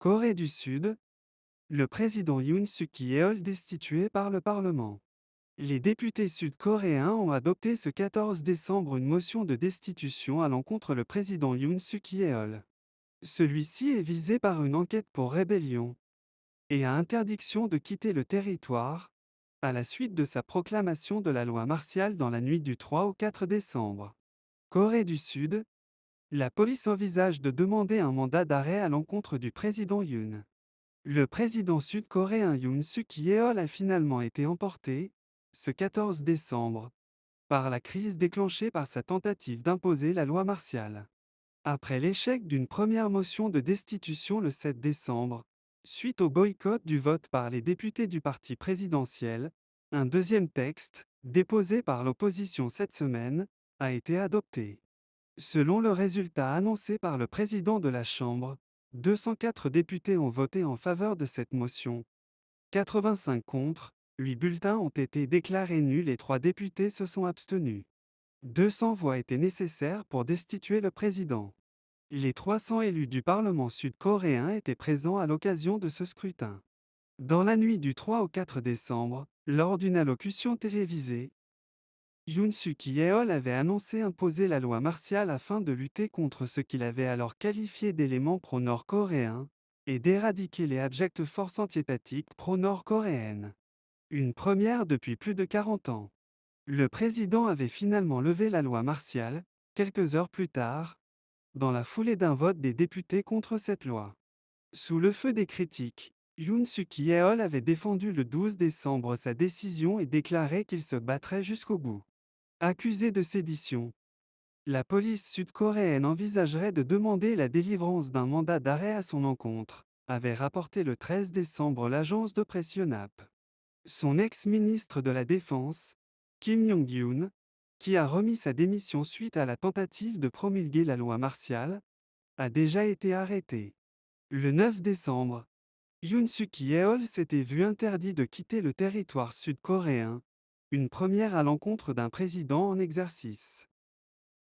Corée du Sud, le président Yoon Suk-yeol destitué par le Parlement. Les députés sud-coréens ont adopté ce 14 décembre une motion de destitution à l'encontre le président Yoon Suk-yeol. Celui-ci est visé par une enquête pour rébellion et a interdiction de quitter le territoire, à la suite de sa proclamation de la loi martiale dans la nuit du 3 au 4 décembre. Corée du Sud, la police envisage de demander un mandat d'arrêt à l'encontre du président Yoon. Le président sud-coréen Yoon Suk-yeol a finalement été emporté, ce 14 décembre, par la crise déclenchée par sa tentative d'imposer la loi martiale. Après l'échec d'une première motion de destitution le 7 décembre, suite au boycott du vote par les députés du parti présidentiel, un deuxième texte, déposé par l'opposition cette semaine, a été adopté. Selon le résultat annoncé par le président de la Chambre, 204 députés ont voté en faveur de cette motion, 85 contre, 8 bulletins ont été déclarés nuls et 3 députés se sont abstenus. 200 voix étaient nécessaires pour destituer le président. Les 300 élus du Parlement sud-coréen étaient présents à l'occasion de ce scrutin. Dans la nuit du 3 au 4 décembre, lors d'une allocution télévisée, Yoon Suk-yeol avait annoncé imposer la loi martiale afin de lutter contre ce qu'il avait alors qualifié d'éléments pro-nord-coréens et d'éradiquer les abjectes forces antiétatiques pro-nord-coréennes. Une première depuis plus de 40 ans. Le président avait finalement levé la loi martiale, quelques heures plus tard, dans la foulée d'un vote des députés contre cette loi. Sous le feu des critiques, Yoon Suk-yeol avait défendu le 12 décembre sa décision et déclaré qu'il se battrait jusqu'au bout. Accusé de sédition, la police sud-coréenne envisagerait de demander la délivrance d'un mandat d'arrêt à son encontre, avait rapporté le 13 décembre l'agence de presse Yonhap. Son ex-ministre de la Défense, Kim Yong-gyun, qui a remis sa démission suite à la tentative de promulguer la loi martiale, a déjà été arrêté. Le 9 décembre, Yoon Suk-yeol s'était vu interdit de quitter le territoire sud-coréen, une première à l'encontre d'un président en exercice.